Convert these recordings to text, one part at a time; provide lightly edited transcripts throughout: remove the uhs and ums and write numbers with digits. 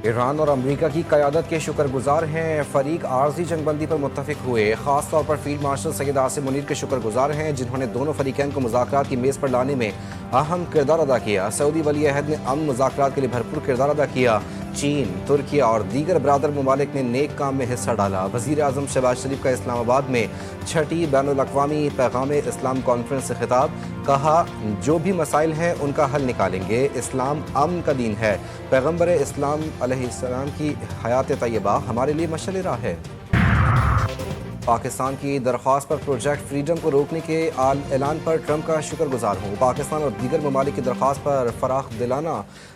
ایران اور امریکہ کی قیادت کے شکر گزار ہیں، فریق عارضی جنگ بندی پر متفق ہوئے۔ خاص طور پر فیلڈ مارشل سید عاصم منیر کے شکر گزار ہیں، جنہوں نے دونوں فریقین کو مذاکرات کی میز پر لانے میں اہم کردار ادا کیا۔ سعودی ولی عہد نے امن مذاکرات کے لیے بھرپور کردار ادا کیا۔ چین، ترکیہ اور دیگر برادر ممالک نے نیک کام میں حصہ ڈالا۔ وزیر اعظم شہباز شریف کا اسلام آباد میں 6ٹی بین الاقوامی پیغام اسلام کانفرنس سے خطاب، کہا جو بھی مسائل ہیں ان کا حل نکالیں گے۔ اسلام امن کا دین ہے۔ پیغمبر اسلام علیہ السلام کی حیات طیبہ ہمارے لیے مشعل راہ ہے۔ پاکستان کی درخواست پر پروجیکٹ فریڈم کو روکنے کے اعلان پر ٹرمپ کا شکر گزار ہوں۔ پاکستان اور دیگر ممالک کی درخواست پر فراخ دلانہ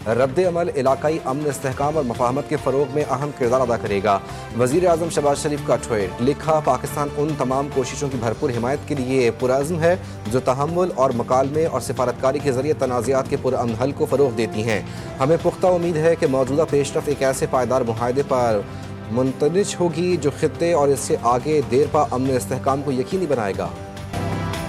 رد عمل علاقائی امن، استحکام اور مفاہمت کے فروغ میں اہم کردار ادا کرے گا۔ وزیر اعظم شہباز شریف کا ٹویٹ، لکھا پاکستان ان تمام کوششوں کی بھرپور حمایت کے لیے پرعزم ہے جو تحمل اور مکالمے اور سفارتکاری کے ذریعے تنازعات کے پرامن حل کو فروغ دیتی ہیں۔ ہمیں پختہ امید ہے کہ موجودہ پیش رفت ایک ایسے پائیدار معاہدے پر منتج ہوگی جو خطے اور اس سے آگے دیر پا امن استحکام کو یقینی بنائے گا۔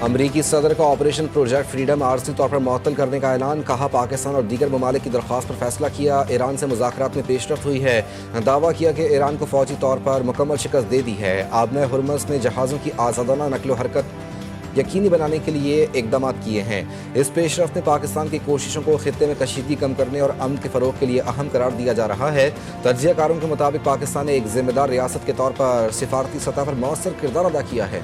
امریکی صدر کا آپریشن پروجیکٹ فریڈم عارضی طور پر معطل کرنے کا اعلان، کہا پاکستان اور دیگر ممالک کی درخواست پر فیصلہ کیا۔ ایران سے مذاکرات میں پیش رفت ہوئی ہے۔ دعویٰ کیا کہ ایران کو فوجی طور پر مکمل شکست دے دی ہے۔ آبنۂ ہرمز میں جہازوں کی آزادانہ نقل و حرکت یقینی بنانے کے لیے اقدامات کیے ہیں۔ اس پیش رفت نے پاکستان کی کوششوں کو خطے میں کشیدگی کم کرنے اور امن کے فروغ کے لیے اہم قرار دیا جا رہا ہے۔ تجزیہ کاروں کے مطابق پاکستان نے ایک ذمہ دار ریاست کے طور پر سفارتی سطح پر مؤثر کردار ادا کیا ہے۔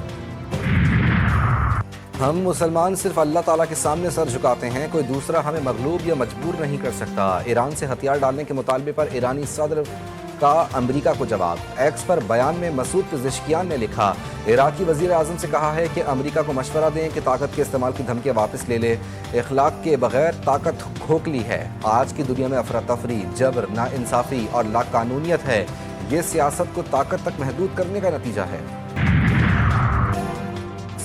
ہم مسلمان صرف اللہ تعالیٰ کے سامنے سر جھکاتے ہیں، کوئی دوسرا ہمیں مغلوب یا مجبور نہیں کر سکتا۔ ایران سے ہتھیار ڈالنے کے مطالبے پر ایرانی صدر کا امریکہ کو جواب، ایکس پر بیان میں مسعود پزشکیان نے لکھا، عراقی وزیر اعظم سے کہا ہے کہ امریکہ کو مشورہ دیں کہ طاقت کے استعمال کی دھمکیاں واپس لے لے، اخلاق کے بغیر طاقت کھوکھلی ہے۔ آج کی دنیا میں افراتفری، جبر، ناانصافی اور لاقانونیت ہے، یہ سیاست کو طاقت تک محدود کرنے کا نتیجہ ہے۔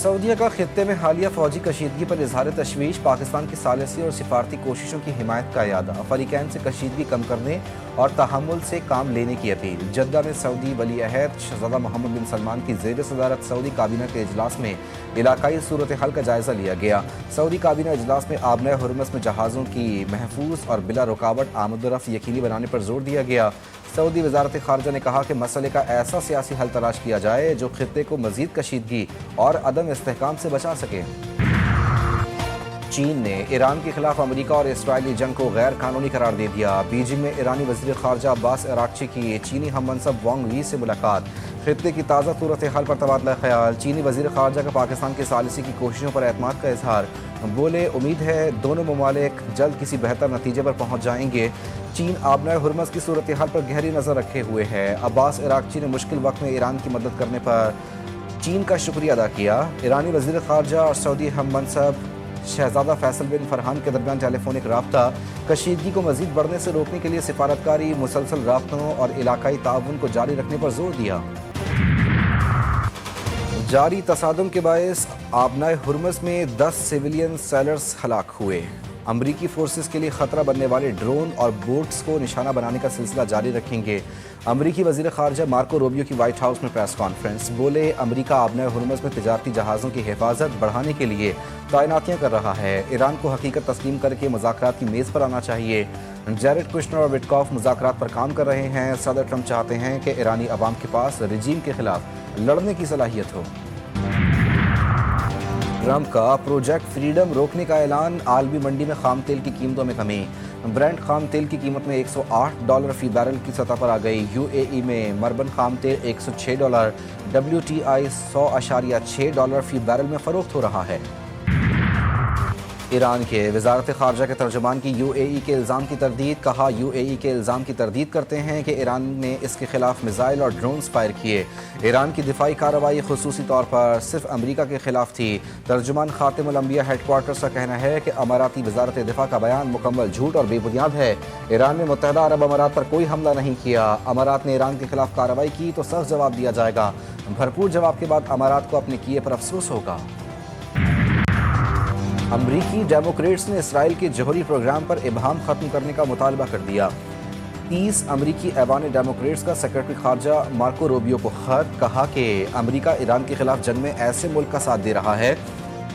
سعودیہ کا خطے میں حالیہ فوجی کشیدگی پر اظہار تشویش، پاکستان کی ثالثی اور سفارتی کوششوں کی حمایت کا اعادہ، فریقین سے کشیدگی کم کرنے اور تحمل سے کام لینے کی اپیل۔ جدہ میں سعودی ولی عہد شہزادہ محمد بن سلمان کی زیر صدارت سعودی کابینہ کے اجلاس میں علاقائی صورتحال کا جائزہ لیا گیا۔ سعودی کابینہ اجلاس میں آبنۂ ہرمز میں جہازوں کی محفوظ اور بلا رکاوٹ آمد و رفت یقینی بنانے پر زور دیا گیا۔ سعودی وزارت خارجہ نے کہا کہ مسئلے کا ایسا سیاسی حل تلاش کیا جائے جو خطے کو مزید کشیدگی اور عدم استحکام سے بچا سکے۔ چین نے ایران کے خلاف امریکہ اور اسرائیلی جنگ کو غیر قانونی قرار دے دیا۔ بیجنگ میں ایرانی وزیر خارجہ عباس اراغچی کی چینی ہم منصب وانگ وی سے ملاقات، خطے کی تازہ صورتحال پر تبادلہ خیال۔ چینی وزیر خارجہ کا پاکستان کی ثالثی کی کوششوں پر اعتماد کا اظہار، بولے امید ہے دونوں ممالک جلد کسی بہتر نتیجے پر پہنچ جائیں گے۔ چین آبنۂ ہرمز کی صورتحال پر گہری نظر رکھے ہوئے ہے۔ عباس اراغچی نے مشکل وقت میں ایران کی مدد کرنے پر چین کا شکریہ ادا کیا۔ ایرانی وزیر خارجہ اور سعودی ہم منصب شہزادہ فیصل بن فرحان کے درمیان ٹیلی فونک رابطہ، کشیدگی کو مزید بڑھنے سے روکنے کے لیے سفارتکاری، مسلسل رابطوں اور علاقائی تعاون کو جاری رکھنے پر زور دیا۔ جاری تصادم کے باعث آبنائے ہرمز میں 10 سویلین سیلرز ہلاک ہوئے۔ امریکی فورسز کے لیے خطرہ بننے والے ڈرون اور بوٹس کو نشانہ بنانے کا سلسلہ جاری رکھیں گے۔ امریکی وزیر خارجہ مارکو روبیو کی وائٹ ہاؤس میں پریس کانفرنس، بولے امریکہ آبنائے ہرمز میں تجارتی جہازوں کی حفاظت بڑھانے کے لیے تعیناتیاں کر رہا ہے۔ ایران کو حقیقت تسلیم کر کے مذاکرات کی میز پر آنا چاہیے۔ جیریڈ کشنر اور وٹکاف مذاکرات پر کام کر رہے ہیں۔ صدر ٹرمپ چاہتے ہیں کہ ایرانی عوام کے پاس رجیم کے خلاف لڑنے کی صلاحیت ہو۔ ٹرمپ کا پروجیکٹ فریڈم روکنے کا اعلان، عالمی منڈی میں خام تیل کی قیمتوں میں کمی، برینٹ خام تیل کی قیمت میں $108 فی بیرل کی سطح پر آ گئی۔ UAE میں مربن خام تیل $106، WTI $100.6 فی بیرل میں فروخت ہو رہا ہے۔ ایران کے وزارت خارجہ کے ترجمان کی UAE کے الزام کی تردید، کہا UAE کے الزام کی تردید کرتے ہیں کہ ایران نے اس کے خلاف میزائل اور ڈرونز فائر کیے۔ ایران کی دفاعی کارروائی خصوصی طور پر صرف امریکہ کے خلاف تھی۔ ترجمان خاتم الانبیاء ہیڈ کوارٹرز کا کہنا ہے کہ اماراتی وزارت دفاع کا بیان مکمل جھوٹ اور بے بنیاد ہے۔ ایران نے متحدہ عرب امارات پر کوئی حملہ نہیں کیا۔ امارات نے ایران کے خلاف کارروائی کی تو سخت جواب دیا جائے گا۔ بھرپور جواب کے بعد امارات کو اپنے کیے پر افسوس ہوگا۔ امریکی ڈیموکریٹس نے اسرائیل کے جوہری پروگرام پر ابہام ختم کرنے کا مطالبہ کر دیا۔ 30 امریکی ایوان ڈیموکریٹس کا سیکرٹری خارجہ مارکو روبیو کو خط، کہا کہ امریکہ ایران کے خلاف جنگ میں ایسے ملک کا ساتھ دے رہا ہے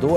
2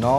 9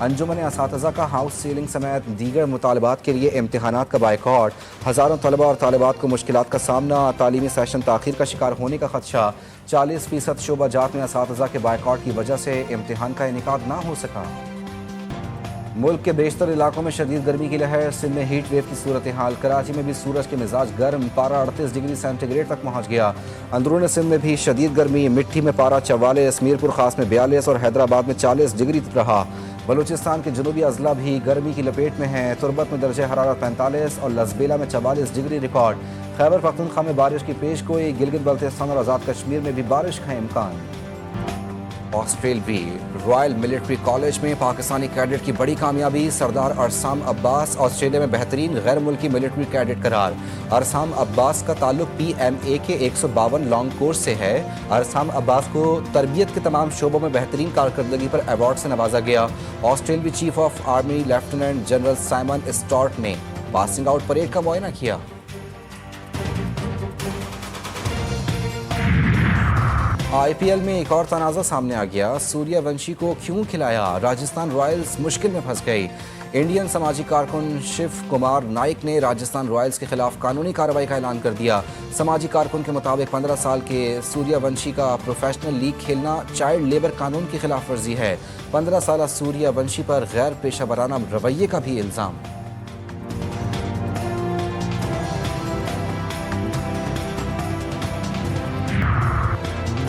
انجمن اساتذہ کا ہاؤس سیلنگ سمیت دیگر مطالبات کے لیے امتحانات کا بائیکاٹ، ہزاروں طلبہ اور طالبات کو مشکلات کا سامنا، تعلیمی سیشن تاخیر کا شکار ہونے کا خدشہ، 40% شعبہ جات میں اساتذہ کے بائیکاٹ کی وجہ سے امتحان کا انعقاد نہ ہو سکا۔ ملک کے بیشتر علاقوں میں شدید گرمی کی لہر، سندھ میں ہیٹ ویو کی صورتحال، کراچی میں بھی سورج کے مزاج گرم، پارہ 38 ڈگری سینٹی گریڈ تک پہنچ گیا۔ اندرون سندھ میں بھی شدید گرمی، مٹھی میں پارہ 44، میرپور خاص میں 42 اور حیدرآباد میں 40 ڈگری رہا۔ بلوچستان کے جنوبی اضلاع بھی گرمی کی لپیٹ میں ہیں، تربت میں درجہ حرارت 45 اور لسبیلا میں 44 ڈگری ریکارڈ۔ خیبر پختونخوا میں بارش کی پیش گوئی، گلگت بلتستان اور آزاد کشمیر میں بھی بارش کا امکان۔ آسٹریلوی رائل ملٹری کالج میں پاکستانی کیڈٹ کی بڑی کامیابی، سردار ارسام عباس آسٹریلیا میں بہترین غیر ملکی ملٹری کیڈٹ قرار۔ ارسام عباس کا تعلق PMA کے 152 لانگ کورس سے ہے۔ ارسام عباس کو تربیت کے تمام شعبوں میں بہترین کارکردگی پر ایوارڈ سے نوازا گیا۔ آسٹریلوی chief of army lieutenant general Simon start نے پاسنگ آؤٹ پریڈ کا معائنہ کیا۔ IPL میں ایک اور تنازع سامنے آ گیا، سوریہ ونشی کو کیوں کھلایا؟ راجستھان رائلز مشکل میں پھنس گئی۔ انڈین سماجی کارکن شیو کمار نائک نے راجستھان رائلز کے خلاف قانونی کارروائی کا اعلان کر دیا۔ سماجی کارکن کے مطابق 15 سال کے سوریہ ونشی کا پروفیشنل لیگ کھیلنا چائلڈ لیبر قانون کی خلاف ورزی ہے۔ 15 سالہ سوریہ ونشی پر غیر پیشہ ورانہ رویے کا بھی الزام۔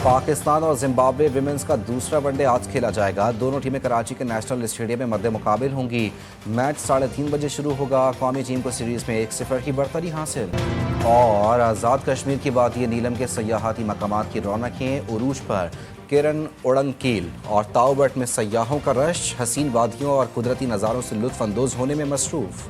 پاکستان اور زمبابوے ویمنز کا دوسرا ون ڈے آج کھیلا جائے گا۔ دونوں ٹیمیں کراچی کے نیشنل اسٹیڈیم میں مد مقابل ہوں گی۔ میچ 3:30 بجے شروع ہوگا۔ قومی ٹیم کو سیریز میں 1-0 کی برتری حاصل۔ اور آزاد کشمیر کی وادی نیلم کے سیاحتی مقامات کی رونقیں عروج پر، کیرن اوڑنگکیل اور تاؤ بٹ میں سیاحوں کا رش، حسین وادیوں اور قدرتی نظاروں سے لطف اندوز ہونے میں مصروف۔